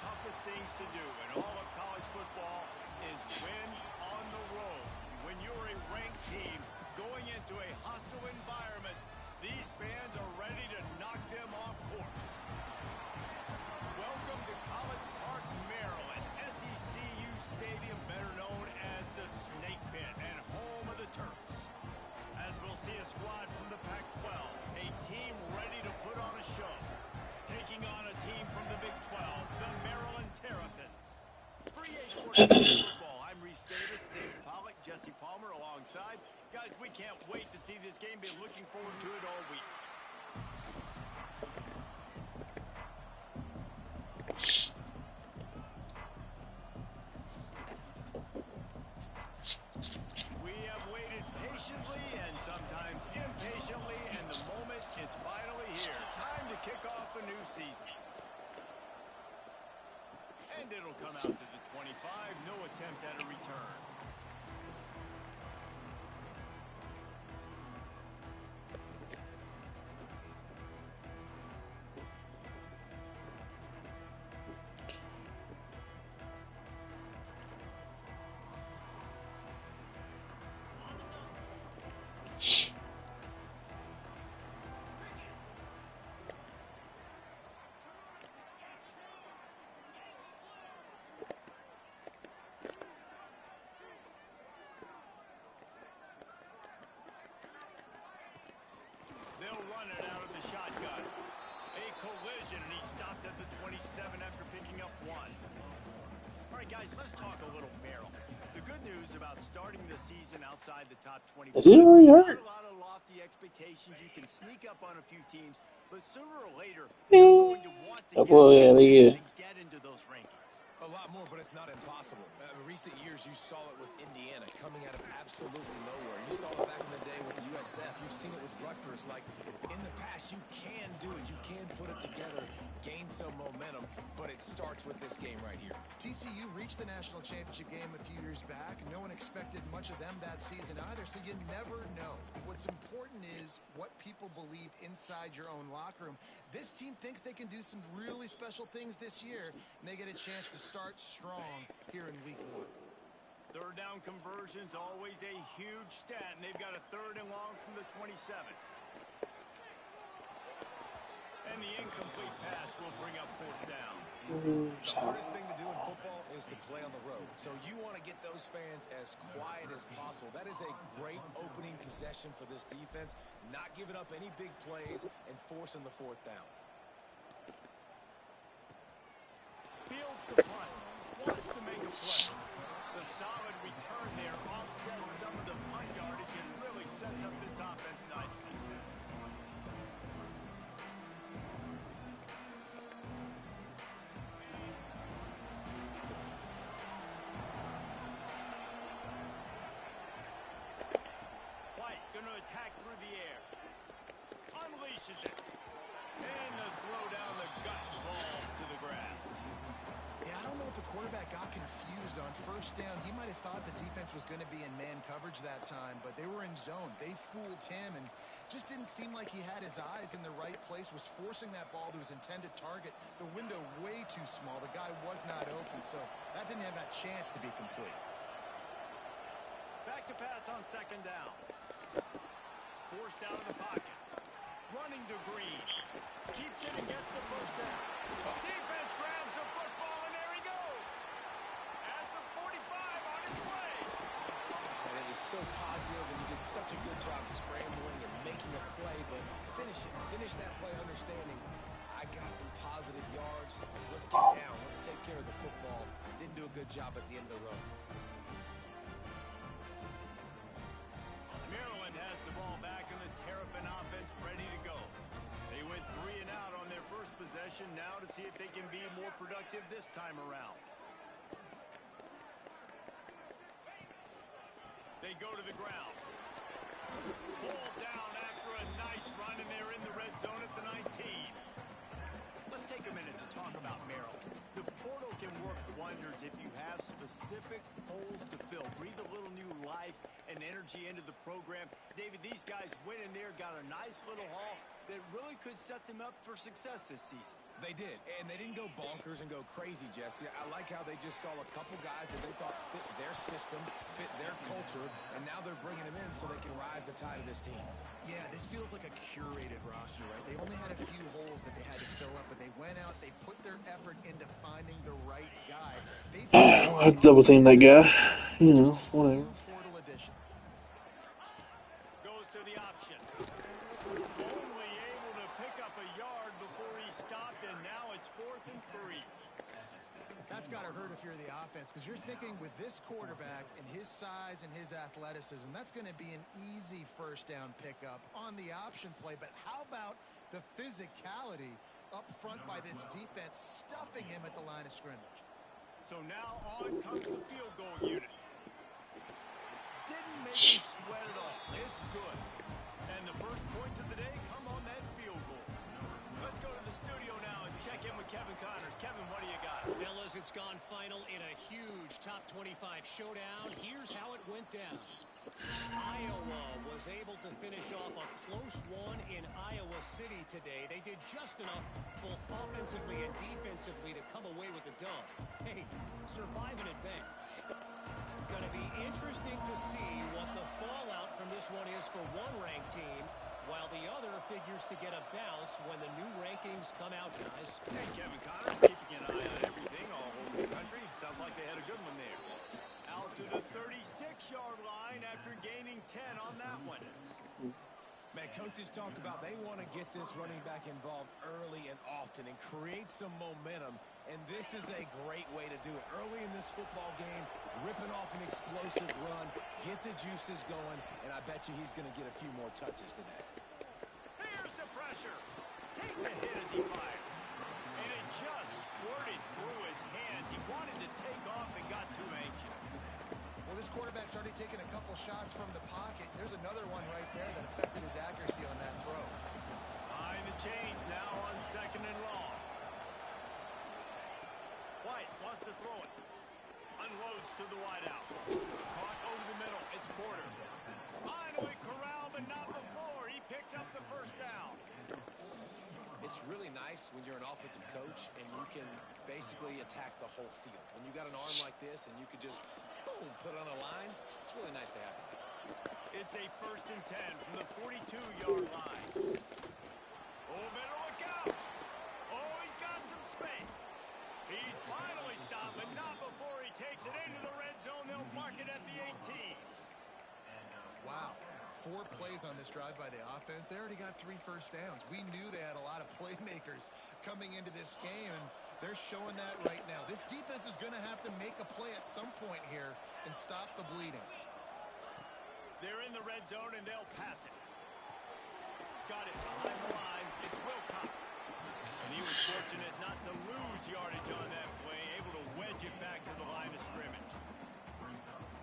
toughest things to do in all of college football is win on the road. When you're a ranked team going into a hostile environment, these fans are ready to knock them off course. Welcome to College Park, Maryland, SECU Stadium, better known as the Snake Pit and home of the Terps. As we'll see a squad from the Pac-12, a team ready to put on a show. Taking on a team from the Big 12, the Maryland Terrapins. For EA Sports Football, I'm Reese Davis, David Pollock, Jesse Palmer alongside. Guys, we can't wait to see this game. Been looking forward to it all week. We have waited patiently and sometimes impatiently, and the moment is finally here. Time to kick off a new season. And it'll come out to the 25. No attempt at a return. They'll run it out of the shotgun. A collision, and he stopped at the 27 after picking up one. All right, guys, let's talk a little Maryland. The good news about starting the season outside the top 25 Is it really hurt? a lot of lofty expectations. You can sneak up on a few teams, but sooner or later, you're going to want to get into those rankings. A lot more, but it's not impossible. In recent years, you saw it with Indiana coming out of absolutely nowhere. You saw it back in the day with USF. You've seen it with Rutgers. Like, in the past, you can do it. You can put it together, gain some momentum, but it starts with this game right here. TCU reached the national championship game a few years back. No one expected much of them that season either, so you never know. What's important is what people believe inside your own locker room. This team thinks they can do some really special things this year, and they get a chance to start strong here in week 1. Third down conversion's always a huge stat, and they've got a third and long from the 27. And the incomplete pass will bring up fourth down. The hardest thing to do in football is to play on the road. So you want to get those fans as quiet as possible. That is a great opening possession for this defense. Not giving up any big plays and forcing the fourth down. Fields the punt. Wants to make a play. The solid return there offsets some of the punt yardage and really sets up this offense nicely. White going to attack through the air. Unleashes it. And the throw down the gut falls to the grass. Yeah, I don't know if the quarterback got confused on first down. He might have thought the defense was going to be in man coverage that time, but they were in zone. They fooled him and just didn't seem like he had his eyes in the right place, was forcing that ball to his intended target. The window way too small. The guy was not open, so that didn't have that chance to be complete. Back to pass on second down. Forced out of the pocket. Running to Green. Keeps it and gets the first down. Defense grabs the football, and there he goes. At the 45 on his way. And it was so positive, and he did such a good job scrambling and making a play, but finish it. Finish that play understanding, I got some positive yards. Let's get down. Let's take care of the football. Didn't do a good job at the end of the road. Maryland has the ball back, and the Terrapin offense ready to go. They went 3 and out on their first possession, now to see if they can be more productive this time around. They go to the ground. Pulled down after a nice run, and they're in the red zone at the 19. Let's take a minute to talk about Maryland. The portal can work wonders if you have specific holes to fill. Breathe a little new life and energy into the program. David, these guys went in there, got a nice little haul that really could set them up for success this season. They did, and they didn't go bonkers and go crazy, Jesse. I like how they just saw a couple guys that they thought fit their system, fit their culture, and now they're bringing them in so they can rise the tide of this team. Yeah, this feels like a curated roster, right? They only had a few holes that they had to fill up, but they went out, they put their effort into finding the right guy. I'll have to double team that guy. You know, whatever. Portal edition. Goes to the option. Only able to pick up a yard before he stopped, and now it's 4th and 3. That's got to hurt if you're the offense, because you're thinking with this quarterback and his size and his athleticism, that's going to be an easy first down pickup on the option play. But how about the physicality up front by this defense, stuffing him at the line of scrimmage? So now on comes the field goal unit. Didn't make him sweat at all. It's good. And the first points of the day come on that field goal. Let's go to the studio now and check in with Kevin Connors. Kevin, what do you got? Fellas, it's gone final in a huge top 25 showdown. Here's how it went down. Iowa was able to finish off a close one in Iowa City today. They did just enough both offensively and defensively to come away with the dub. Hey, survive and advance. Going to be interesting to see what the fallout from this one is for one ranked team, while the other figures to get a bounce when the new rankings come out, guys. Hey, Kevin Connors, keeping an eye on everything all over the country. Sounds like they had a good one there. Out to the 36-yard line after gaining 10 on that one. Man, coaches talked about they want to get this running back involved early and often and create some momentum, and this is a great way to do it. Early in this football game, ripping off an explosive run, get the juices going, and I bet you he's going to get a few more touches today. Here's the pressure. Takes a hit as he fired. And it just squirted through his hands. He wanted to take off and got too anxious. Well, this quarterback started taking a couple shots from the pocket. There's another one right there that affected his accuracy on that throw. Behind the chains now on 2nd and long. White wants to throw it. Unloads to the wideout. Caught over the middle. It's Porter. Finally corralled, but not before. He picks up the first down. It's really nice when you're an offensive coach and you can basically attack the whole field. When you got an arm like this and you could just, boom, put it on a line, it's really nice to have that. It's a 1st and 10 from the 42-yard line. Oh, better look out. Oh, he's got some space. He's finally stopped, but not before he takes it into the red zone. They'll mark it at the 18. Wow. 4 plays on this drive by the offense. They already got 3 first downs. We knew they had a lot of playmakers coming into this game, and they're showing that right now. This defense is going to have to make a play at some point here and stop the bleeding. They're in the red zone, and they'll pass it. Got it behind the line. It's Wilcox. And he was fortunate not to lose yardage on that play, able to wedge it back to the line of scrimmage.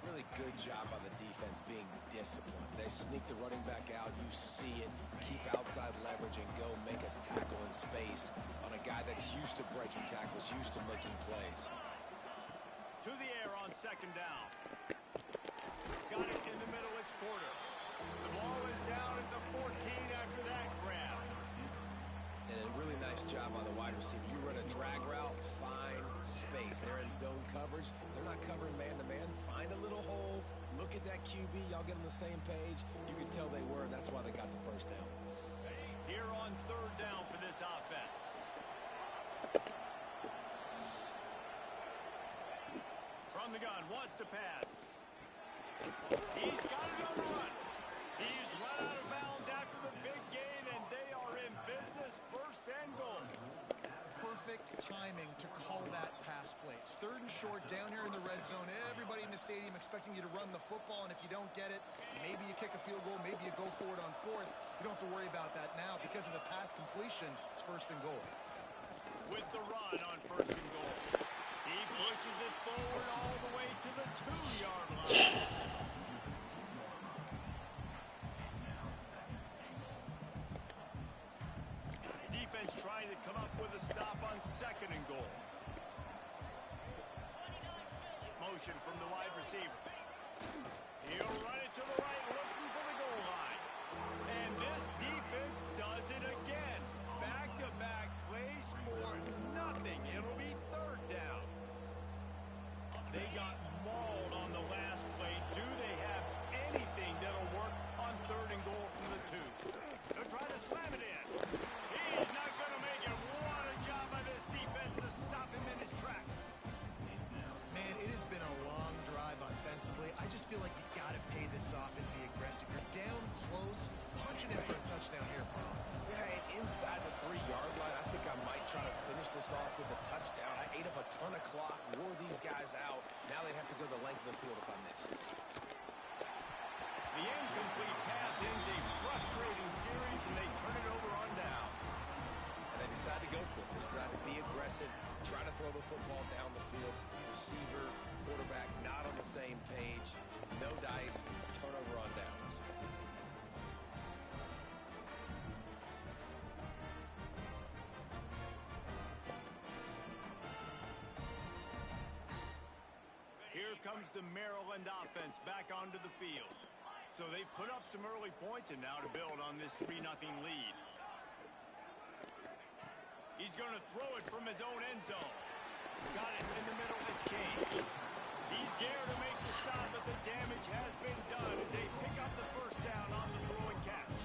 Really good job on the defense being disciplined. They sneak the running back out. You see it. Keep outside leverage and go make us tackle in space on a guy that's used to breaking tackles, used to making plays. To the air on 2nd down. Got it in the middle. It's Porter. The ball is down at the 14 after that grab. And a really nice job on the wide receiver. You run a drag route, find space. They're in zone coverage. They're not covering man-to-man. Find a little hole. Look at that QB. Y'all get on the same page. You can tell they were, and that's why they got the first down. Here on 3rd down for this offense. From the gun, wants to pass. He's got it on the run. He's run out of bounds after the big gain, and they are in business. 1st and goal. Perfect timing to call that pass play. It's 3rd and short down here in the red zone. Everybody in the stadium expecting you to run the football, and if you don't get it, maybe you kick a field goal, maybe you go for it on 4th. You don't have to worry about that now. Because of the pass completion, it's 1st and goal. With the run on 1st and goal. He pushes it forward all the way to the 2-yard line. Defense trying to come up with a stop on 2nd and goal. Motion from the wide receiver. He'll run it to the right, looking for the goal line. And this defense does it again. Back-to-back plays for nothing. It'll be third down. They got mauled on the last play. Do they have anything that'll work on third and goal from the 2? They'll try to slam it in. He's not going to make it. What a job by this defense to stop him in his tracks. Man, it has been a long drive offensively. I just feel like you got to pay this off and be aggressive. You're down close, punching in for a touchdown here, Paul. Yeah, and inside the 3-yard line, I think I might try to finish this off with a touchdown. I ate up a ton of clock, wore these guys out. Now they'd have to go the length of the field if I missed. The incomplete pass ends a frustrating series, and they turn it over on downs. And they decide to go for it. They decide to be aggressive, try to throw the football down the field. Receiver, quarterback, not on the same page. No dice, turnover on downs. Here comes the Maryland offense back onto the field. So they've put up some early points and now to build on this 3-0 lead. He's going to throw it from his own end zone. Got it in the middle. It's Kane. He's there to make the stop, but the damage has been done as they pick up the first down on the throw and catch.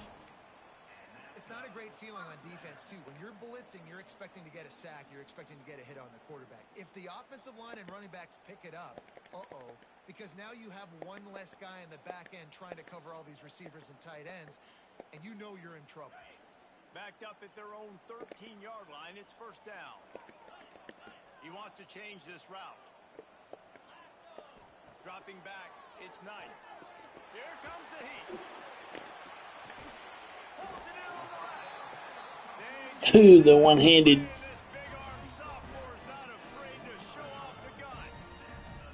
It's not a great feeling on defense, too. When you're blitzing, you're expecting to get a sack. You're expecting to get a hit on the quarterback. If the offensive line and running backs pick it up, because now you have one less guy in the back end trying to cover all these receivers and tight ends, and you know you're in trouble. Backed up at their own 13-yard line, it's first down. He wants to change this route. Dropping back, it's Knight. Here comes the heat. Holds it in on the left. Ooh, the one-handed. This big-arm sophomore is not afraid to show off the gun.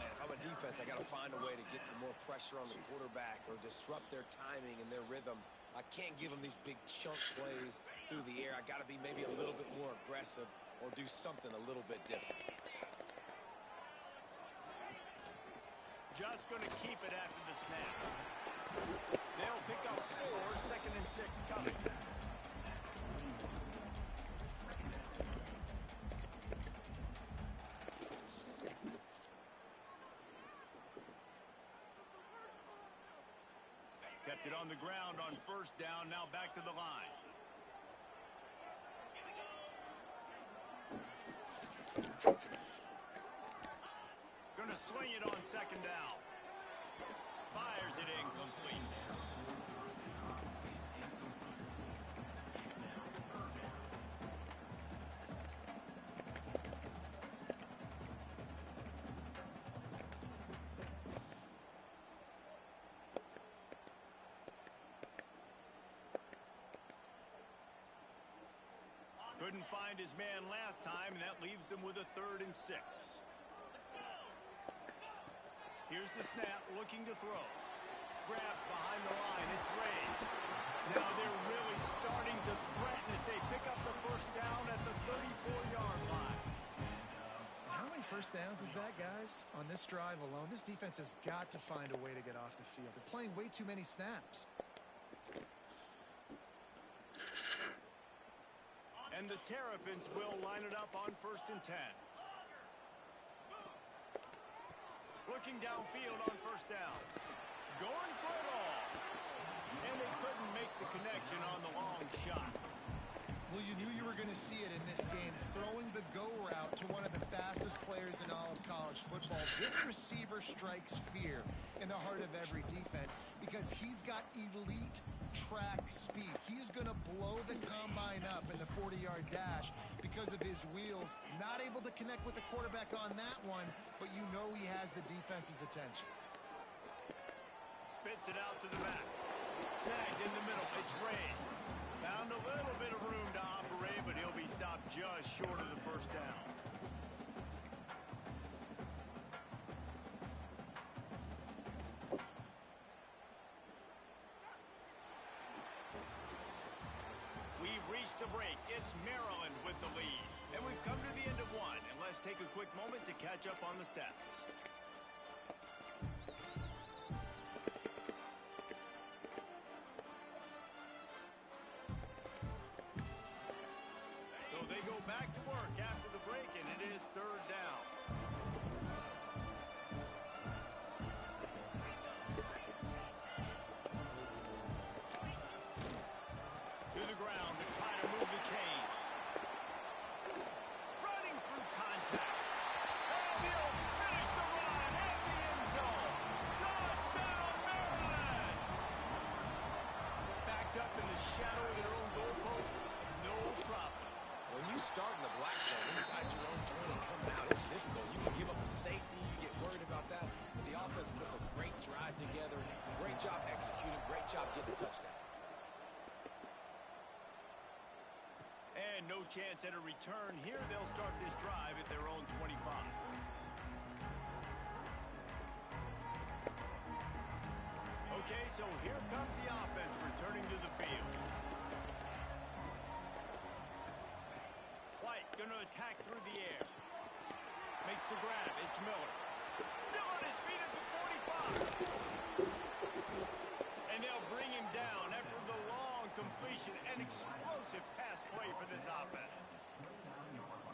If I'm a defense, I got to find a way to get some more pressure on the quarterback or disrupt their timing and their rhythm. I can't give them these big chunk plays through the air. I got to be maybe a little bit more aggressive or do something a little bit different. Just going to keep it after the snap. They'll pick up 4, 2nd and 6 coming. Kept it on the ground on first down, now back to the line. Gonna swing it on second down. Fires it incomplete. Couldn't find his man last time, and that leaves him with a 3rd and 6. Here's the snap, looking to throw. Grabbed behind the line, it's Ray. Now they're really starting to threaten as they pick up the first down at the 34-yard line. How many first downs is that, guys? On this drive alone, this defense has got to find a way to get off the field. They're playing way too many snaps. And the Terrapins will line it up on 1st and 10. Looking downfield on first down. Going for it all. And they couldn't make the connection on the long shot. Well, you knew you were going to see it in this game. Throwing the go route to one of the fastest players in all of college football. This receiver strikes fear in the heart of every defense because he's got elite track speed. He is going to blow the combine up in the 40-yard dash because of his wheels. Not able to connect with the quarterback on that one, but you know he has the defense's attention. Spits it out to the back. Snagged in the middle. It's Ray. Found a little bit of room to operate, but he'll be stopped just short of the first down. We've reached the break. It's Maryland with the lead. And we've come to the end of one. And let's take a quick moment to catch up on the stats. So they go back to work after the break, and it is third down. To the ground to try to move the chains. Running through contact. And he'll finish the run in the end zone. Touchdown, Maryland! Backed up in the shadow of their own goalpost. No problem. When you start in the black zone inside your own 20 coming out, it's difficult. You can give up a safety. You get worried about that. But the offense puts a great drive together. Great job executing. Great job getting a touchdown. And no chance at a return. Here they'll start this drive at their own 25. Okay, so here comes the offense returning to the field. White going to attack through the air. Makes the grab. It's Miller. Still on his feet at the 45. And they'll bring him down after the long completion. An explosive pass play for this offense.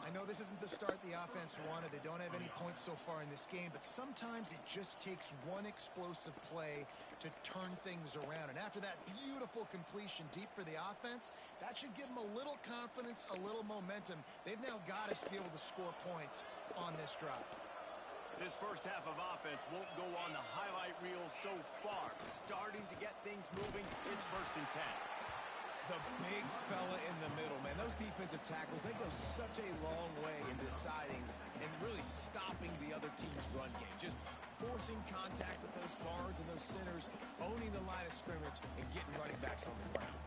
I know this isn't the start the offense wanted. They don't have any points so far in this game, but sometimes it just takes one explosive play to turn things around. And after that beautiful completion deep for the offense, that should give them a little confidence, a little momentum. They've now got us to be able to score points on this drive. This first half of offense won't go on the highlight reel so far. Starting to get things moving, it's 1st and 10. The big fella in the middle, man. Those defensive tackles, they go such a long way in deciding and really stopping the other team's run game. Just forcing contact with those guards and those centers, owning the line of scrimmage, and getting running backs on the ground.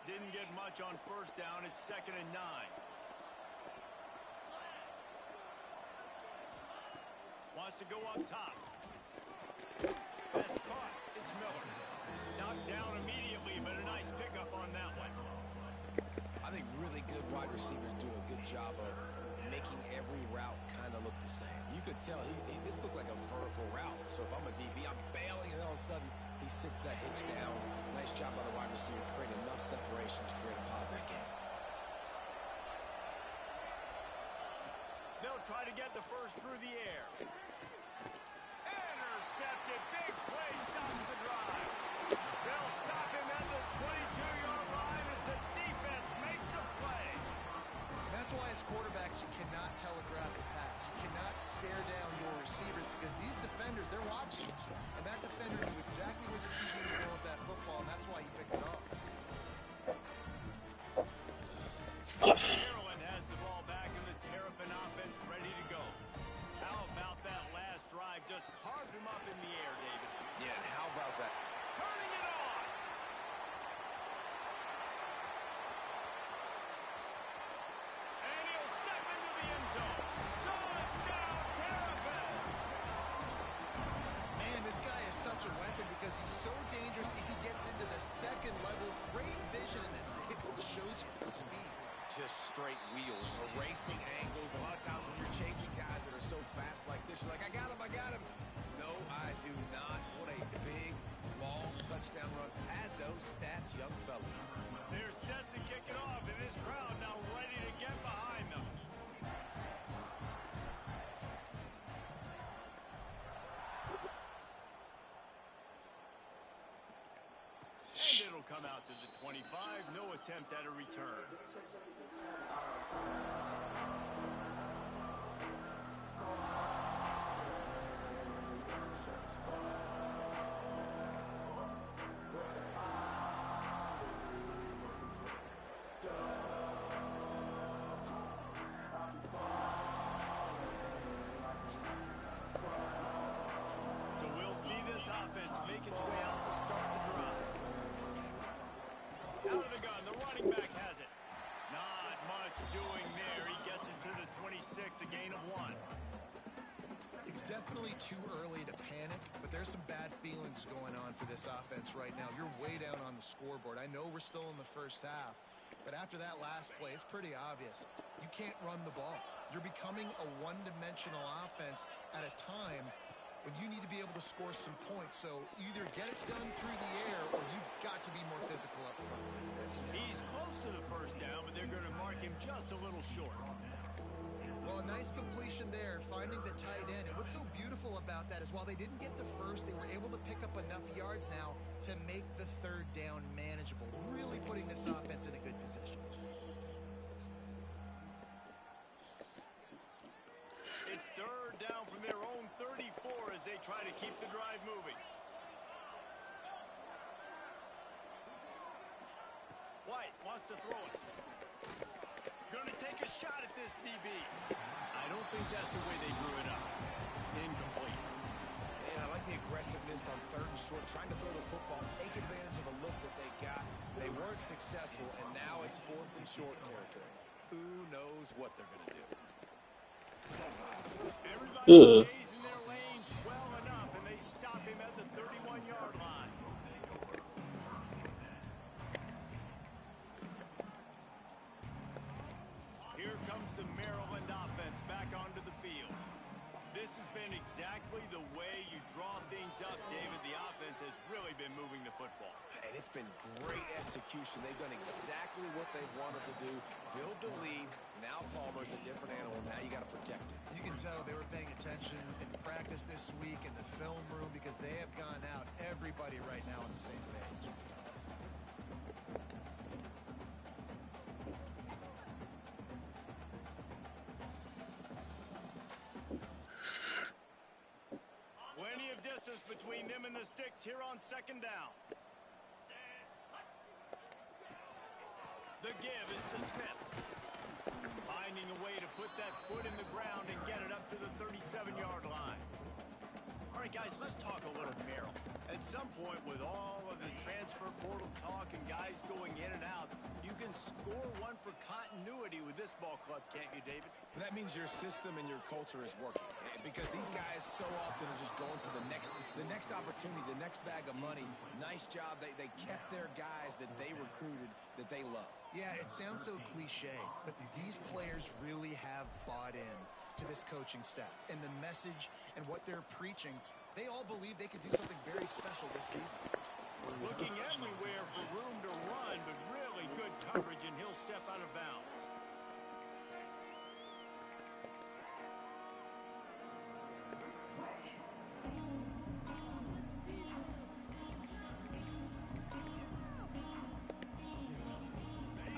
Didn't get much on 1st down. It's 2nd and 9. Wants to go up top. That's caught. It's Miller. Knocked down immediately, but a nice pickup on that one. I think really good wide receivers do a good job of making every route kind of look the same. You could tell this looked like a vertical route. So if I'm a DB, I'm bailing, and all of a sudden he sits that hitch down. Nice job by the wide receiver, creating enough separation to create a positive game. They'll try to get the first through the air. Intercepted. Big play stops the drive. They'll stop him at the 22-yard line as the defense makes a play. And that's why as quarterbacks you cannot telegraph the pass. You cannot stare down your receivers because these defenders, they're watching. And that defender knew exactly where the QB was going with that football, and that's why he picked it up. Maryland has the ball back in the Terrapin offense ready to go. How about that last drive? Just carved him up in the air, David. Yeah, and how about that? Turning it on. And he'll step into the end zone. Touchdown, Terrapin. Man, this guy is such a weapon because he's so dangerous if he gets into the second level. Great vision, and then Dave shows you the speed. Just straight wheels, erasing angles. A lot of times when you're chasing guys that are so fast like this, you're like, I got him, I got him. No, I do not. What a big, long touchdown run. Pad those stats, young fella. They're set to kick it off, and this crowd now ready to get behind them. And it'll come out to the 25. No attempt at a return. So we'll see this offense make its way out to start the drive. Out of the gun, the running back has it. Not much doing there. He gets it to the 26, a gain of 1. It's definitely too early to panic, but there's some bad feelings going on for this offense right now. You're way down on the scoreboard. I know we're still in the first half, but after that last play, it's pretty obvious. You can't run the ball. You're becoming a one-dimensional offense at a time when you need to be able to score some points. So either get it done through the air or you've got to be more physical up front. He's close to the first down, but they're going to mark him just a little short. Well, a nice completion there, finding the tight end. And what's so beautiful about that is while they didn't get the first, they were able to pick up enough yards now to make the third down manageable, really putting this offense in a good position. It's third down from their own 34 as they try to keep the drive moving. White wants to throw it. Going to take a shot at this DB. I don't think that's the way they drew it up. Incomplete. And I like the aggressiveness on third and short, trying to throw the football, take advantage of a look that they got. They weren't successful, and now it's fourth and short territory. Who knows what they're going to do? Everybody stays in their lanes well enough, and they stop him at the 31-yard line. Here comes the Maryland offense back onto the field. This has been exactly the way you draw things up, David. The offense has really been moving the football. And it's been great execution. They've done exactly what they've wanted to do. Build the lead. Now Palmer's a different animal. Now you got to protect it. You can tell they were paying attention in practice this week in the film room because they have gone out, everybody right now on the same page. Plenty of distance between them and the sticks here on second down. The give is to Smith. Finding a way to put that foot in the ground and get it up to the 37-yard line. All right, guys, let's talk a little Merrill. At some point, with all of the transfer portal talk and guys going in and out, you can score one for continuity with this ball club, can't you, David? That means your system and your culture is working. Because these guys so often are just going for the next opportunity, the next bag of money. Nice job. They kept their guys that they recruited, that they love. Yeah, it sounds so cliche, but these players really have bought in to this coaching staff and the message and what they're preaching. They all believe they could do something very special this season. Looking everywhere for room to run, but really good coverage, and he'll step out of bounds.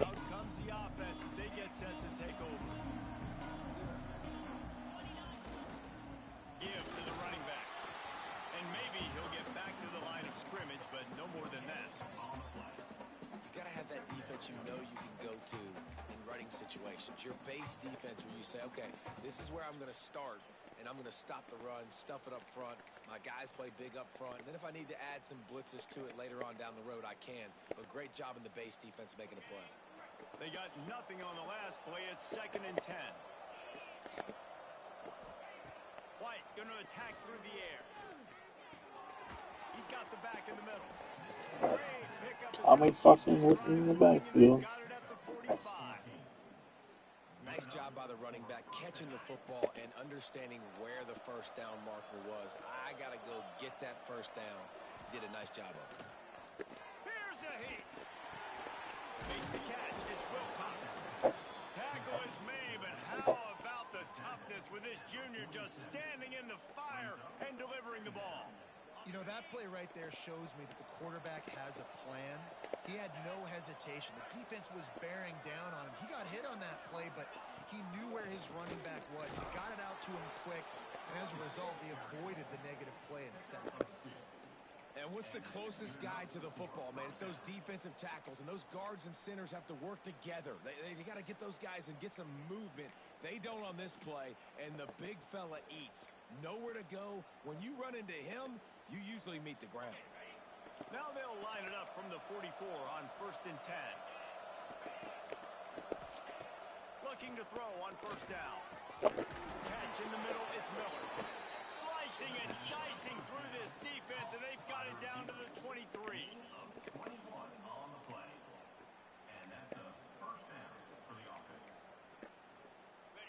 Out comes the offense as they get set to take over. Give to the running back. And maybe he'll get back to the line of scrimmage, but no more than that. You got to have that defense you know you can go to in running situations. Your base defense where you say, okay, this is where I'm going to start, and I'm going to stop the run, stuff it up front. My guys play big up front. And then if I need to add some blitzes to it later on down the road, I can. But great job in the base defense making a play. They got nothing on the last play. It's 2nd and 10. White going to attack through the air. He's got the back in the middle. Great pickup. How many fucking working in the backfield? Got it at the 45. Nice job by the running back, catching the football and understanding where the first down marker was. I got to go get that first down. Did a nice job of it. Here's a heat. Makes the catch. It's Wilcox. Tackle is made, but how about the toughness with this junior just standing in the fire and delivering the ball? You know, that play right there shows me that the quarterback has a plan. He had no hesitation. The defense was bearing down on him. He got hit on that play, but he knew where his running back was. He got it out to him quick, and as a result, he avoided the negative play and sack. And what's the closest guy to the football, man? It's those defensive tackles, and those guards and centers have to work together. They got to get those guys and get some movement. They don't on this play, and the big fella eats. Nowhere to go. When you run into him, you usually meet the ground. Now they'll line it up from the 44 on 1st and 10. Looking to throw on 1st down. Catch in the middle, it's Miller. Slicing and dicing through this defense, and they've got it down to the 23. 21 on the play. And that's a first down for the offense.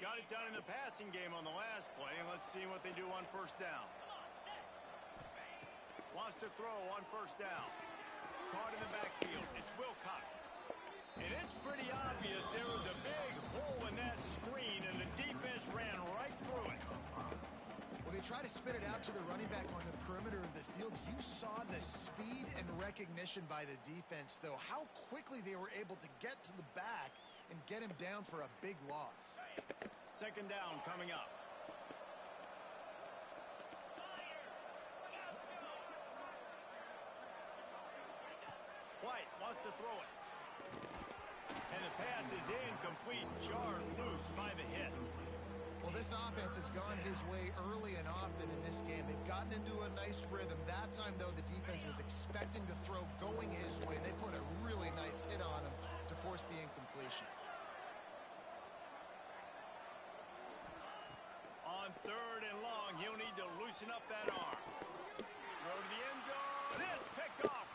Got it done in the passing game on the last play, and let's see what they do on 1st down. wants to throw on first down. Caught in the backfield. It's Wilcox. And it's pretty obvious there was a big hole in that screen, and the defense ran right through it. Well, they try to spit it out to the running back on the perimeter of the field. You saw the speed and recognition by the defense, though. How quickly they were able to get to the back and get him down for a big loss. Second down coming up. White wants to throw it. And the pass is incomplete, jarred loose by the hit. Well, this offense has gone his way early and often in this game. They've gotten into a nice rhythm. That time, though, the defense was expecting the throw going his way. They put a really nice hit on him to force the incompletion. On third and long, he'll need to loosen up that arm. Throw to the end zone. It's picked off.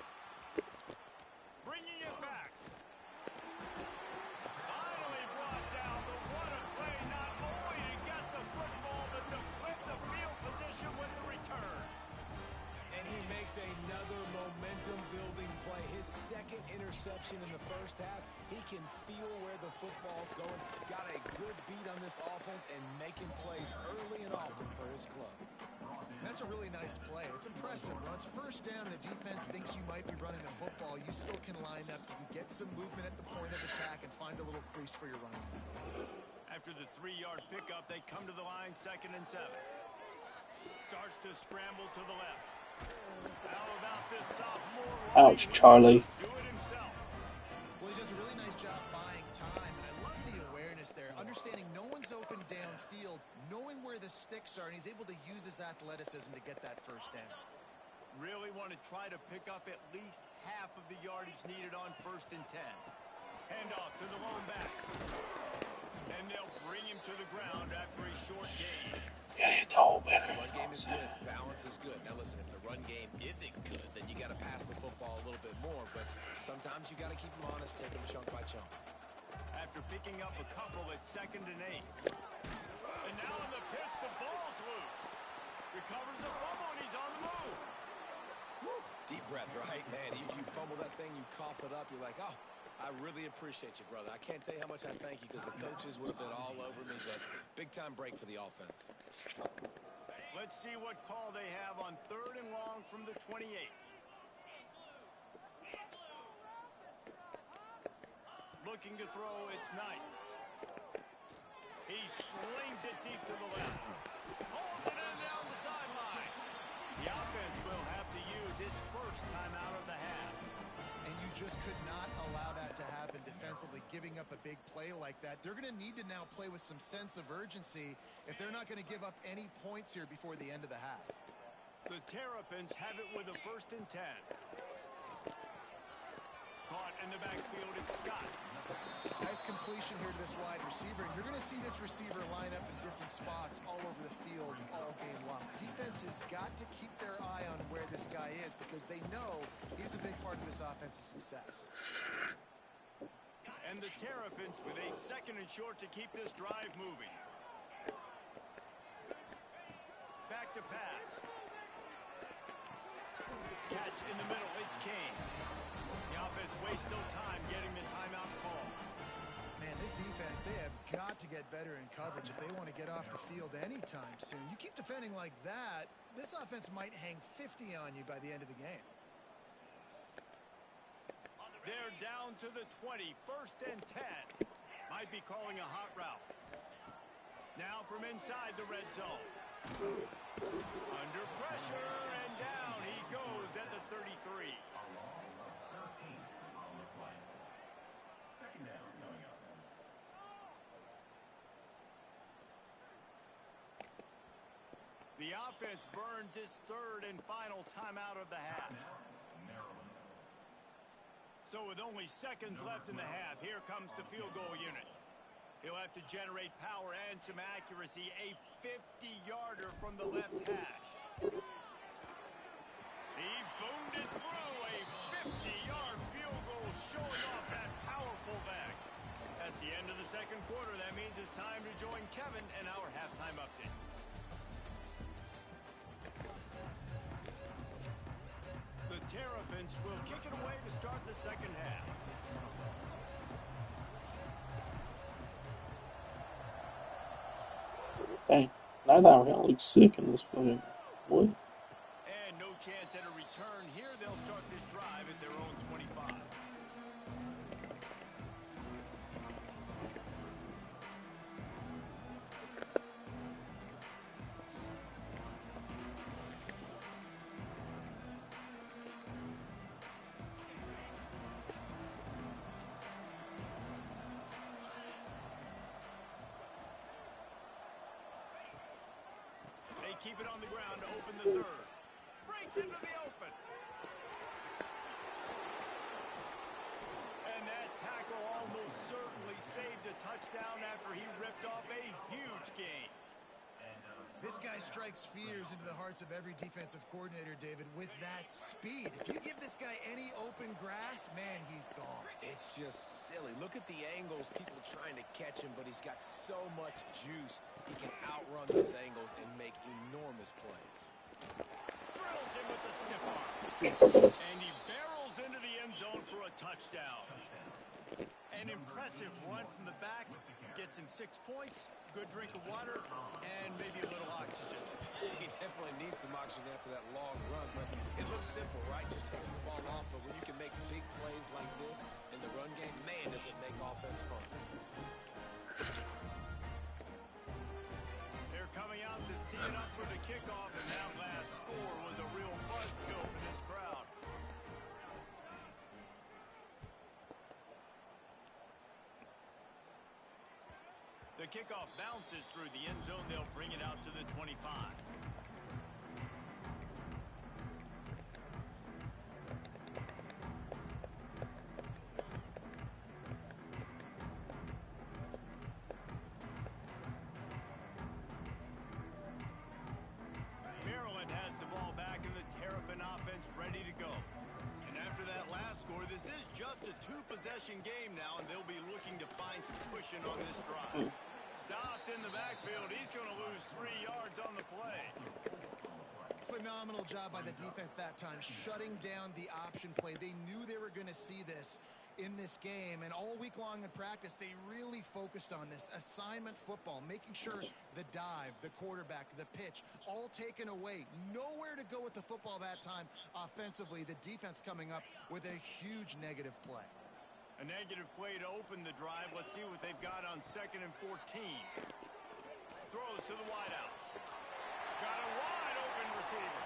Bringing it back. Finally brought down, but what a play, not only to get the football, but to flip the field position with the return. And he makes another momentum-building play. His second interception in the first half. He can feel where the football's going. Got a good beat on this offense and making plays early and often for his club. That's a really nice play. It's impressive. When it's first down and the defense thinks you might be running the football, you still can line up. You can get some movement at the point of attack and find a little crease for your running back. After the 3-yard pickup, they come to the line, 2nd and 7. Starts to scramble to the left. How about this sophomore? Ouch, Charlie. Do it himself. Well, he does a really nice job buying time, and I love the awareness there. Understanding no one's open downfield, knowing where the sticks are, and he's able to use his athleticism to get that first down. Really want to try to pick up at least half of the yardage needed on 1st and 10. Handoff to the lone back. And they'll bring him to the ground after a short gain. Yeah, it's all better. Run game is good. Balance is good. Now listen, if the run game isn't good, then you got to pass the football a little bit more. But sometimes you got to keep them honest, take them chunk by chunk. After picking up a couple at 2nd and 8. And now in the pitch, the ball's loose. Recovers the fumble, and he's on the move. Woo. Deep breath, right? Man, you fumble that thing, you cough it up, you're like, oh, I really appreciate you, brother. I can't tell you how much I thank you because the coaches would have been all over me, but big-time break for the offense. Let's see what call they have on 3rd and long from the 28. Looking to throw, it's Knight. He slings it deep to the left. Holds it in down the sideline. The offense will have to use its first time out of the half. And you just could not allow that to happen defensively, giving up a big play like that. They're going to need to now play with some sense of urgency if they're not going to give up any points here before the end of the half. The Terrapins have it with a 1st and 10. Caught in the backfield, it's Scott. Nice completion here to this wide receiver, and you're going to see this receiver line up in different spots all over the field all game long. Defense has got to keep their eye on where this guy is because they know he's a big part of this offense's success. And the Terrapins with a 2nd and short to keep this drive moving. Back to pass. Catch in the middle, it's Kane. The offense wastes no time getting the timeout call. Man, this defense, they have got to get better in coverage if they want to get off the field anytime soon. You keep defending like that, this offense might hang 50 on you by the end of the game. They're down to the 20, 1st and 10. Might be calling a hot route. Now from inside the red zone. Under pressure, and down he goes at the 33. A loss of 13 on the play. 2nd down coming up. The offense burns its 3rd and final timeout of the half. Maryland. So with only seconds left in the half, here comes the field goal unit. He'll have to generate power and some accuracy. A 50-yarder from the left hash. He boomed it through. A 50-yard field goal showing off that powerful back. That's the end of the 2nd quarter. That means it's time to join Kevin in our halftime update. the second half. Dang. I thought we look sick in this play. What? And no chance at a return here. They'll start this drive at their own 25. They keep it on the ground to open the third. Breaks into the open. And that tackle almost certainly saved a touchdown after he ripped off a huge gain. This guy strikes fears into the hearts of every defensive coordinator, David, with that speed. If you give this guy any open grass, man, he's gone. It's just silly. Look at the angles, people trying to catch him, but he's got so much juice. He can outrun those angles and make enormous plays. Drills him with the stiff arm. And he barrels into the end zone for a touchdown. An impressive run from the back. Gets him 6 points, good drink of water, and maybe a little oxygen. He definitely needs some oxygen after that long run, but it looks simple, right? Just hand the ball off, but when you can make big plays like this in the run game, man, does it make offense fun. They're coming out to tee it up for the kickoff, and that last score was a real buzzkill for this crowd. The kickoff bounces through the end zone. They'll bring it out to the 25. Maryland has the ball back in the Terrapin offense ready to go. And after that last score, this is just a 2-possession game now, and they'll be looking to find some cushion on this drive. Stopped in the backfield. He's going to lose 3 yards on the play. Phenomenal job by the defense that time, shutting down the option play. They knew they were going to see this in this game, and all week long in practice, they really focused on this assignment football, making sure the dive, the quarterback, the pitch, all taken away. Nowhere to go with the football that time offensively. The defense coming up with a huge negative play. A negative play to open the drive. Let's see what they've got on 2nd and 14. Throws to the wideout. Got a wide open receiver.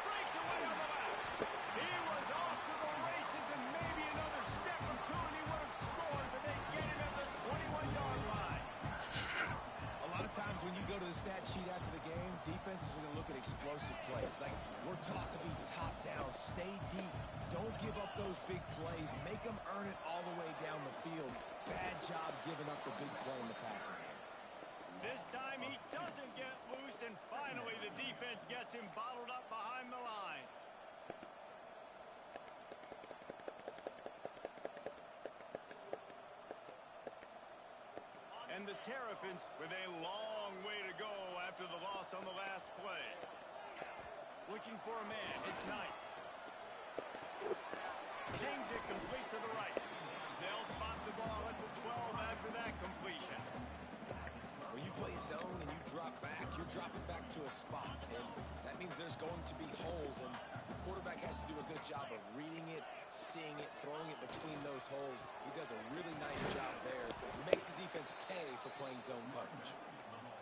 Breaks away on the left. He was off to the races and maybe another step or two and he would have scored, but they get him at the 21-yard line. A lot of times when you go to the stat sheet after the game, defenses are going to look at explosive plays. Like, we're taught to be top down, stay deep, don't give up those big plays, make them earn it all the way down the field. Bad job giving up the big play in the passing game. This time he doesn't get loose, and finally the defense gets him bottled up behind the line. And the Terrapins with a long way to go after the loss on the last play. Looking for a man, it's Knight. Zings it complete to the right. They'll spot the ball at the 12 after that completion. When you play zone and you drop back, you're dropping back to a spot, and that means there's going to be holes, and the quarterback has to do a good job of reading it, seeing it, throwing it between those holes. He does a really nice job there. He makes the defense pay for playing zone coverage.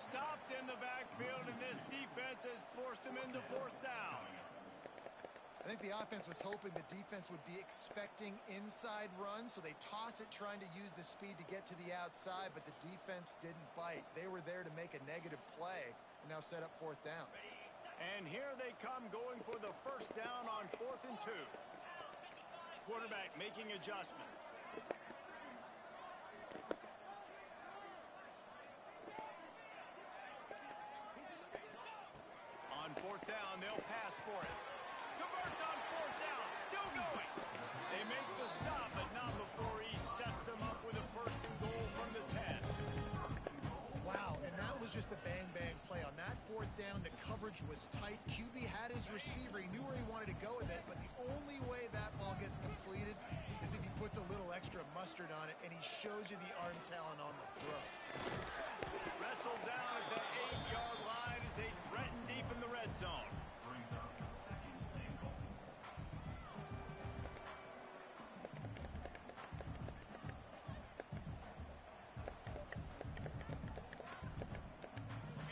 Stopped in the backfield, and this defense has forced him into 4th down. I think the offense was hoping the defense would be expecting inside runs, so they toss it trying to use the speed to get to the outside, but the defense didn't bite. They were there to make a negative play and now set up 4th down. And here they come going for the 1st down on 4th and 2. Quarterback making adjustments. On 4th down, they'll pass for it. Converts on 4th down, still going. They make the stop, but not before he sets them up with a 1st and goal from the 10. Wow, and that was just a bang-bang play. On that 4th down, the coverage was tight. QB had his receiver. He knew where he wanted to go with it, but the only way that ball gets completed as if he puts a little extra mustard on it, and he shows you the arm talent on the throw. Wrestled down at the 8-yard line as they threaten deep in the red zone. Brings up second and goal.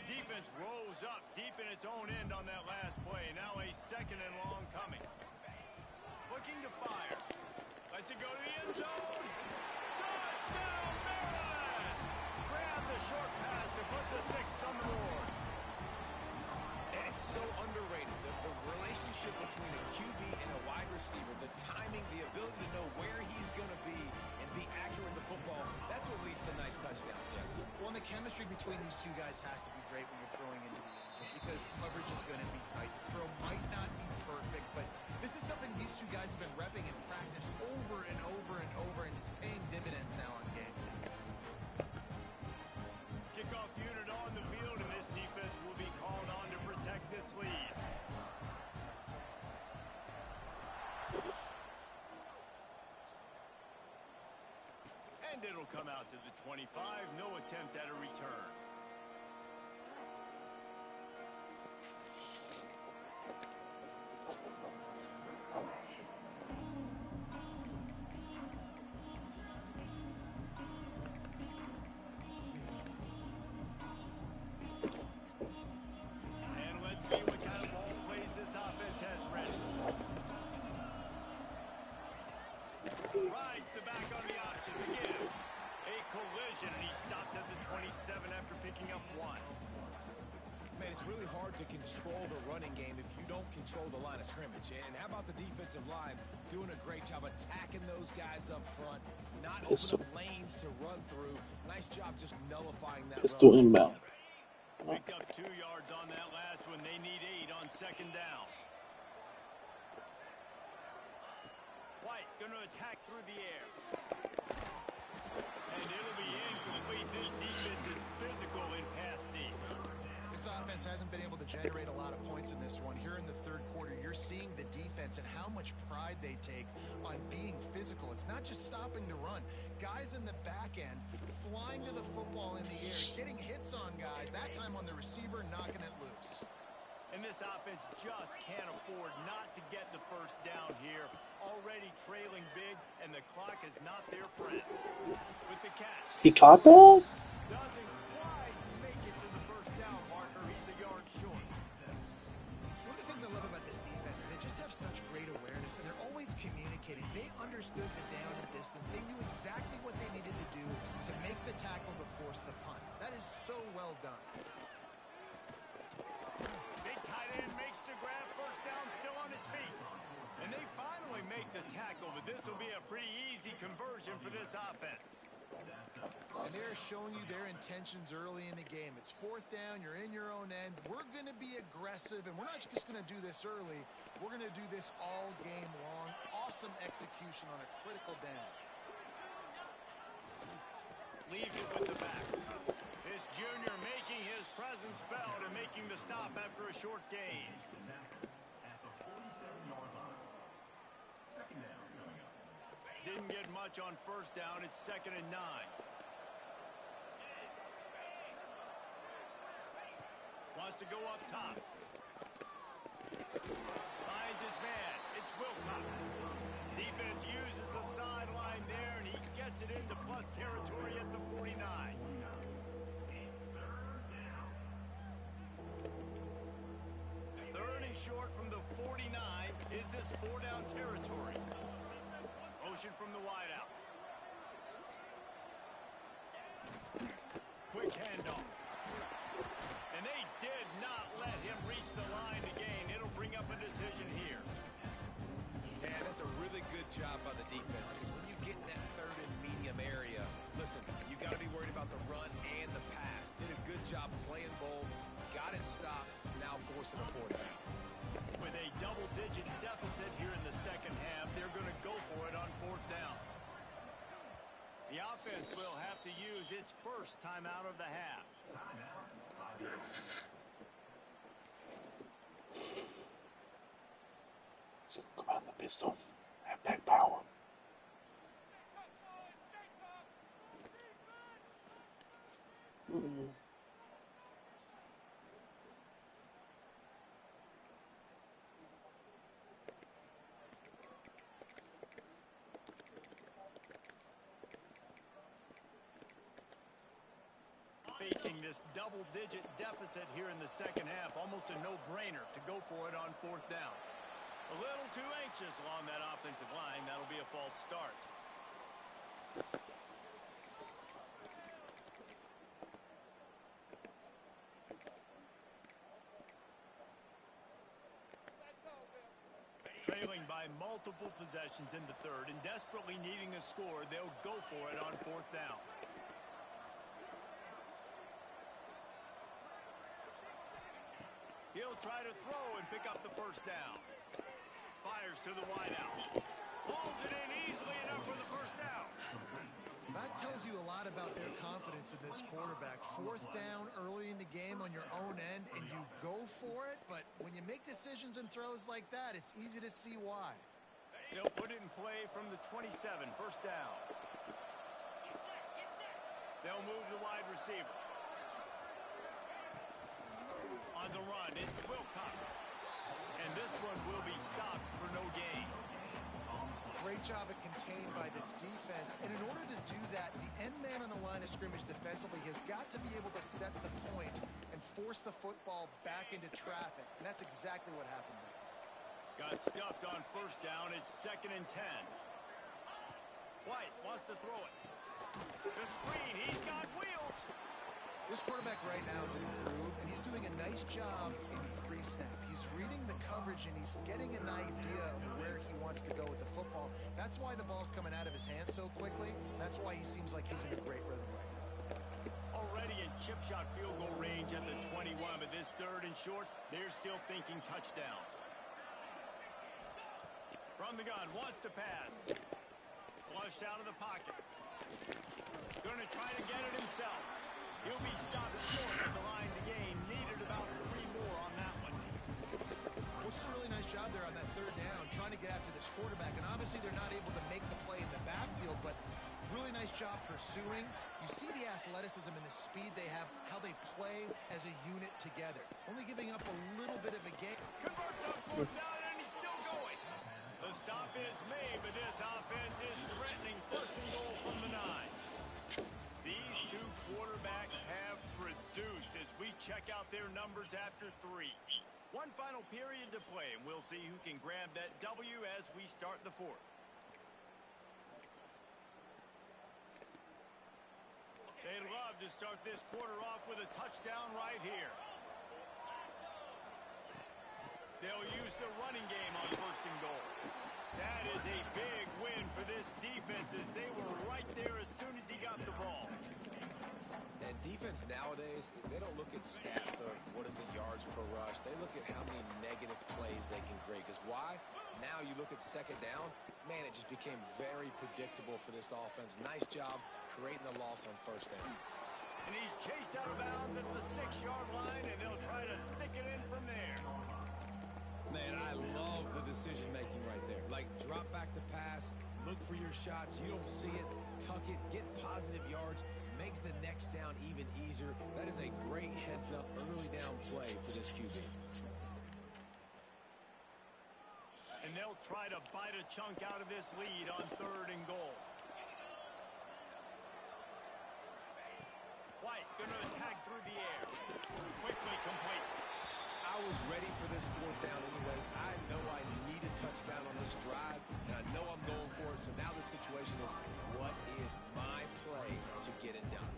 Defense rose up deep in its own end on that last play. Now a second and long coming. Looking to fire. Lets it go to the end zone. Touchdown, Maryland! Grab the short pass to put the 6 on the board. And it's so underrated. The relationship between a QB and a wide receiver, the timing, the ability to know where he's going to be and be accurate with the football, that's what leads to nice touchdowns, Jesse. Well, and the chemistry between these two guys has to be great when you're throwing into the end zone because coverage is going to be tight. The throw might not be perfect, but this is something these two guys have been repping in practice over and over and over, and it's paying dividends now on game. Kickoff unit on the field, and this defense will be called on to protect this lead. And it'll come out to the 25. No attempt at a return. And let's see what kind of ball plays this offense has ready. Rides the back on the option to give. A collision, and he stopped at the 27 after picking up 1. Man, it's really hard to control the running game if you don't control the line of scrimmage. And how about the defensive line doing a great job attacking those guys up front, not opening up lanes to run through. Nice job just nullifying that Pistol run. inbound. Picked up 2 yards on that last one. They need 8 on second down. White going to attack through the air. And it'll be incomplete. This defense is physical in pass deep. This offense hasn't been able to generate a lot of points in this one. Here in the third quarter, you're seeing the defense and how much pride they take on being physical. It's not just stopping the run. Guys in the back end flying to the football in the air, getting hits on guys, that time on the receiver, knocking it loose. And this offense just can't afford not to get the first down here. Already trailing big, and the clock is not their friend. With the catch. He caught that? Doesn't quite make it to the first down marker. He's a yard short. One of the things I love about this defense is they just have such great awareness, and they're always communicating. They understood the down and distance. They knew exactly what they needed to do to make the tackle to force the punt. That is so well done. Big tight end makes the grab. First down, still on his feet. And they finally make the tackle, but this will be a pretty easy conversion for this offense. And they're showing you their intentions early in the game. It's fourth down. You're in your own end. We're going to be aggressive, and we're not just going to do this early. We're going to do this all game long. Awesome execution on a critical down. Leaves it with the back. This junior making his presence felt and making the stop after a short gain. At the 47-yard line. Second down coming up. Didn't get much on first down. It's 2nd and 9. Wants to go up top. Finds his man. It's Wilcox. Defense uses the sideline there, and he gets it into plus territory at the 49. Third and short from the 49. Is this 4-down territory? Motion from the wideout. Quick handoff. And they did not let him reach the line to gain. It'll bring up a decision here. And that's a really good job by the defense because when you get in that third and medium area, listen, you got to be worried about the run and the pass. Did a good job playing bold, got it stopped, now forcing a 4th down. With a double-digit deficit here in the second half, they're going to go for it on 4th down. The offense will have to use its first timeout of the half. So come on, the pistol. Impact power. Facing this double-digit deficit here in the second half, almost a no-brainer to go for it on fourth down. A little too anxious along that offensive line. That'll be a false start. Trailing by multiple possessions in the third and desperately needing a score, they'll go for it on fourth down. He'll try to throw and pick up the first down. Fires to the wideout. Pulls it in easily enough for the first down. That tells you a lot about their confidence in this quarterback. Fourth down early in the game on your own end, and you go for it. But when you make decisions and throws like that, it's easy to see why. They'll put it in play from the 27, first down. They'll move the wide receiver. On the run, it's Wilcox. And this one will be stopped for no gain. Great job at contained by this defense. And in order to do that, the end man on the line of scrimmage defensively has got to be able to set the point and force the football back into traffic. And that's exactly what happened there. Got stuffed on first down. It's 2nd and 10. White wants to throw it. The screen. He's got wheels. This quarterback right now is in a groove, and he's doing a nice job in pre-snap. He's reading the coverage, and he's getting an idea of where he wants to go with the football. That's why the ball's coming out of his hands so quickly. That's why he seems like he's in a great rhythm right now. Already in chip shot field goal range at the 21, but this third and short, they're still thinking touchdown. From the gun, wants to pass. Flushed out of the pocket. Gonna try to get it himself. He'll be stopped short of the line to gain. Needed about 3 more on that one. Coached a really nice job there on that third down, trying to get after this quarterback. And obviously they're not able to make the play in the backfield, but really nice job pursuing. You see the athleticism and the speed they have, how they play as a unit together. Only giving up a little bit of a game. Converts on fourth down, and he's still going. The stop is made, but this offense is threatening first and goal from the 9. These two quarterbacks have produced as we check out their numbers after 3. One final period to play, and we'll see who can grab that W as we start the 4th. They'd love to start this quarter off with a touchdown right here. They'll use the running game on first and goal. That is a big win for this defense as they were right there as soon as he got the ball. And defense nowadays, they don't look at stats of what is the yards per rush. They look at how many negative plays they can create. Because why? Now you look at second down, man, it just became very predictable for this offense. Nice job creating the loss on first down. And he's chased out of bounds at the 6-yard line, and they'll try to stick it in from there. Man, I love the decision-making right there. Like, drop back the pass, look for your shots. You don't see it, tuck it, get positive yards, makes the next down even easier. That is a great heads-up early down play for this QB. And they'll try to bite a chunk out of this lead on third and goal. White gonna attack through the air. Quickly complete. I was ready for this fourth down anyways. I know I need a touchdown on this drive, and I know I'm going for it. So now the situation is, what is my play to get it done?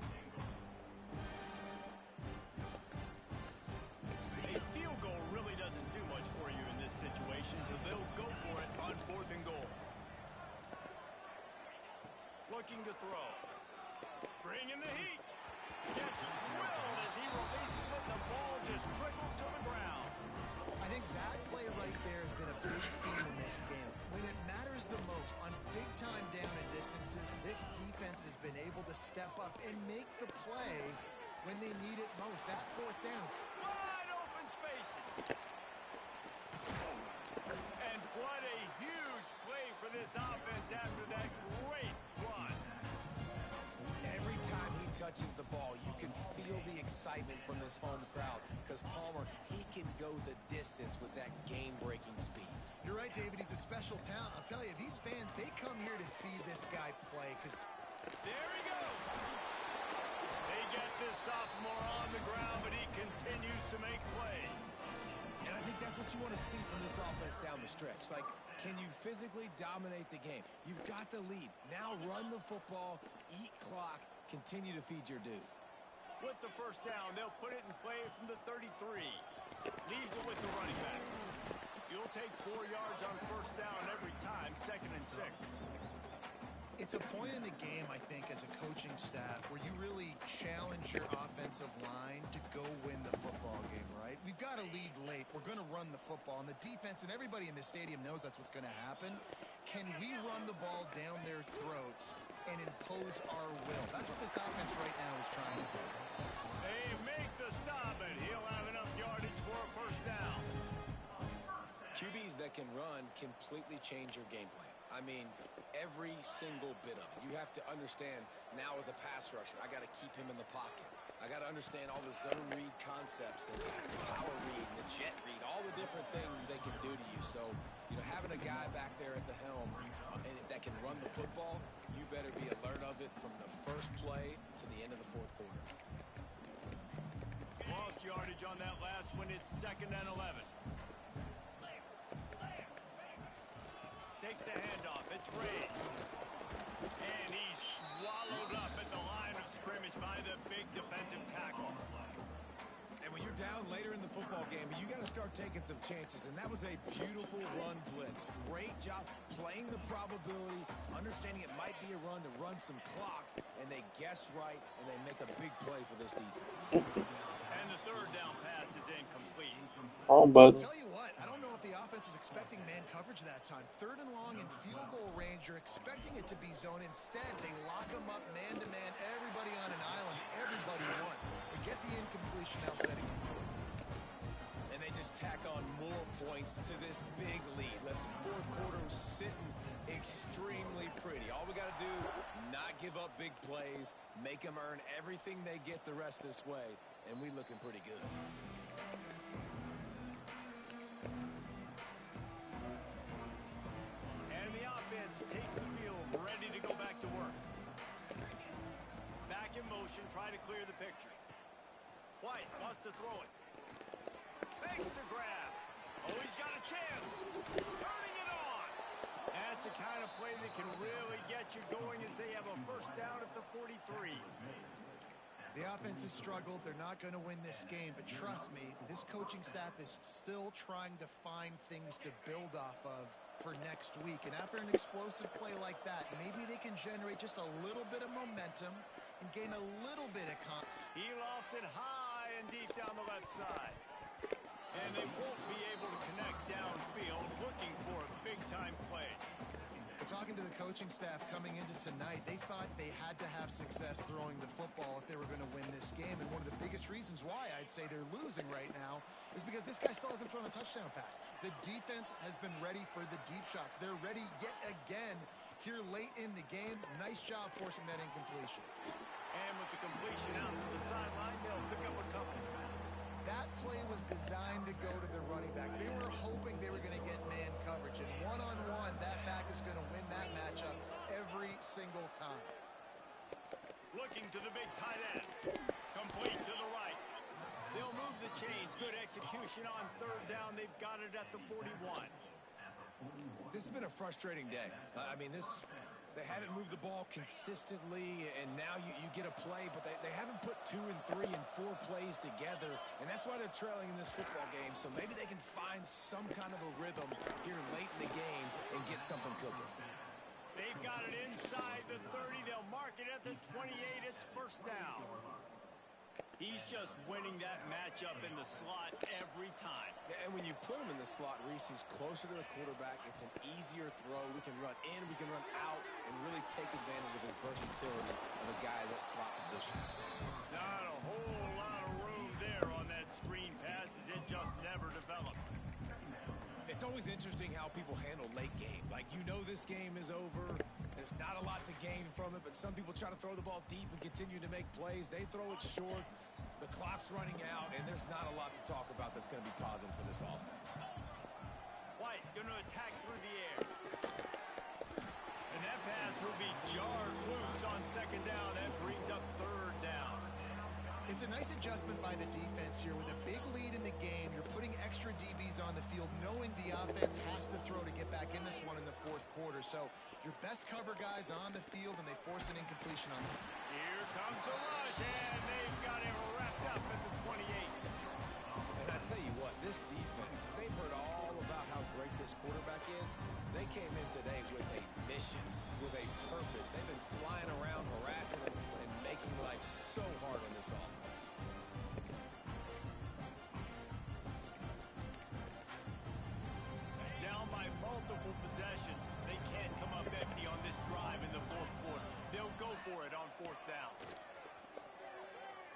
A field goal really doesn't do much for you in this situation, so they'll go for it on fourth and goal. Looking to throw. Bringing the heat. Gets drilled as he releases it, and the ball just trickles to the ground. I think that play right there has been a big theme in this game. When it matters the most, on big-time down and distances, this defense has been able to step up and make the play when they need it most. At fourth down. Wide open spaces. And what a huge play for this offense after that great run. Every time he touches touches the ball, you can feel the excitement from this home crowd because Palmer, he can go the distance with that game-breaking speed. You're right, David. He's a special talent. I'll tell you, these fans, they come here to see this guy play because... There he goes. They get this sophomore on the ground, but he continues to make plays. And I think that's what you want to see from this offense down the stretch. Like, can you physically dominate the game? You've got the lead. Now run the football, eat clock, continue to feed your dude. With the first down, they'll put it in play from the 33. Leaves it with the running back. You'll take 4 yards on first down every time, 2nd and 6. It's a point in the game, I think, as a coaching staff where you really challenge your offensive line to go win the football game, right? We've got to lead late. We're going to run the football. And the defense and everybody in the stadium knows that's what's going to happen. Can we run the ball down their throats and impose our will? That's what this offense right now is trying to do. They make the stop, and he'll have enough yardage for a first down. QBs that can run completely change your game plan. I mean, every single bit of it. You have to understand now as a pass rusher, I got to keep him in the pocket. I got to understand all the zone read concepts and the power read and the jet read, all the different things they can do to you. So, you know, having a guy back there at the helm that can run the football, you better be alert of it from the first play to the end of the fourth quarter. Lost yardage on that last one. It's 2nd and 11. Takes the handoff. It's raised. And he's swallowed up at the line of scrimmage by the big defensive tackle. And when you're down later in the football game, you got to start taking some chances. And that was a beautiful run blitz. Great job playing the probability, understanding it might be a run to run some clock, and they guess right, and they make a big play for this defense. And the 3rd down pass is incomplete. Oh, bud. Tell you what, I don't know if the offense was expecting man coverage that time. 3rd and long in field goal range, you're expecting it to be zone. Instead, they lock them up man-to-man, everybody on an island, everybody won. We get the incompletion now setting up for it. And they just tack on more points to this big lead. Listen, fourth quarter was sitting extremely pretty. All we got to do, not give up big plays, make them earn everything they get the rest this way, and we looking pretty good. And the offense takes the field, ready to go back to work. Back in motion, try to clear the picture. White wants to throw it. Makes the grab. Oh, he's got a chance. Turning it on. That's the kind of play that can really get you going as they have a first down at the 43. The offense has struggled. They're not going to win this game. But trust me, this coaching staff is still trying to find things to build off of for next week. And after an explosive play like that, maybe they can generate just a little bit of momentum and gain a little bit of He lofts it high and deep down the left side. And they won't be able to connect downfield, looking for a big-time play. Talking to the coaching staff coming into tonight, they thought they had to have success throwing the football if they were going to win this game. And one of the biggest reasons why I'd say they're losing right now is because this guy still hasn't thrown a touchdown pass. The defense has been ready for the deep shots. They're ready yet again here late in the game. Nice job forcing that incompletion. And with the completion out to the sideline, they'll pick up a couple. That play was designed to go to the running back. They were hoping they were going to get man coverage. And one-on-one, that back is going to win that matchup every single time. Looking to the big tight end. Complete to the right. They'll move the chains. Good execution on 3rd down. They've got it at the 41. This has been a frustrating day. I mean, they haven't moved the ball consistently, and now you get a play, but they haven't put 2 and 3 and 4 plays together, and that's why they're trailing in this football game. So maybe they can find some kind of a rhythm here late in the game and get something cooking. They've got it inside the 30. They'll mark it at the 28. It's first down. He's just winning that matchup in the slot every time. And when you put him in the slot, Reese, he's closer to the quarterback. It's an easier throw. We can run in, we can run out, and really take advantage of his versatility of a guy in that slot position. Not a whole lot of room there on that screen pass as it just never developed. It's always interesting how people handle late game. Like, you know this game is over, and There's not a lot to gain from it, but some people try to throw the ball deep and continue to make plays. They throw it short. The clock's running out, and there's not a lot to talk about that's going to be positive for this offense. White going to attack through the air. And that pass will be jarred loose on second down. That brings up third down. It's a nice adjustment by the defense here. With a big lead in the game, you're putting extra DBs on the field, knowing the offense has to throw to get back in this one in the fourth quarter. So your best cover guys on the field, and they force an incompletion on them. Here comes the rush, and they've got him wrapped up at the 28. And I tell you what, this defense, they've heard all about how great this quarterback is. They came in today with a mission, with a purpose. They've been flying around, harassing him, and making life so hard on this offense. Down by multiple possessions. They can't come up empty on this drive in the fourth quarter. They'll go for it on fourth down.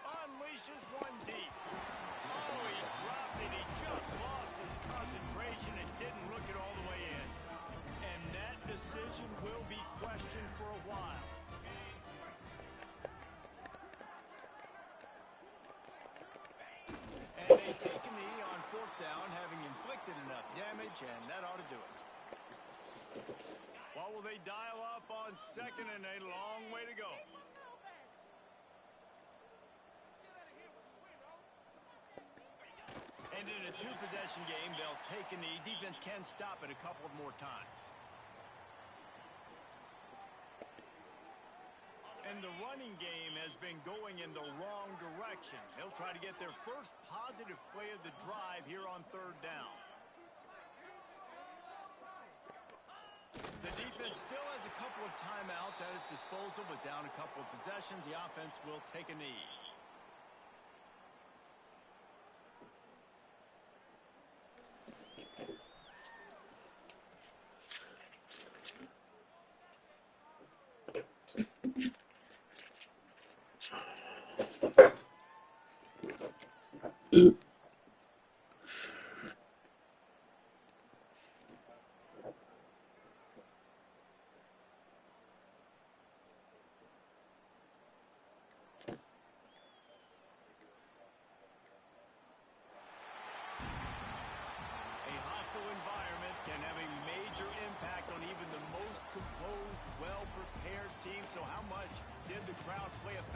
Unleashes one deep. Oh, he dropped it. He just lost his concentration and didn't look it all the way in. And that decision will be questioned for a while. And they take a knee on fourth down, having inflicted enough damage, and that ought to do it. What will they dial up on second, and a long way to go. And in a two-possession game, they'll take a knee. Defense can stop it a couple of more times. And the running game has been going in the wrong direction. They'll try to get their first positive play of the drive here on third down. The defense still has a couple of timeouts at its disposal, but down a couple of possessions, the offense will take a knee. Environment can have a major impact on even the most composed, well-prepared team. So how much did the crowd play a factor?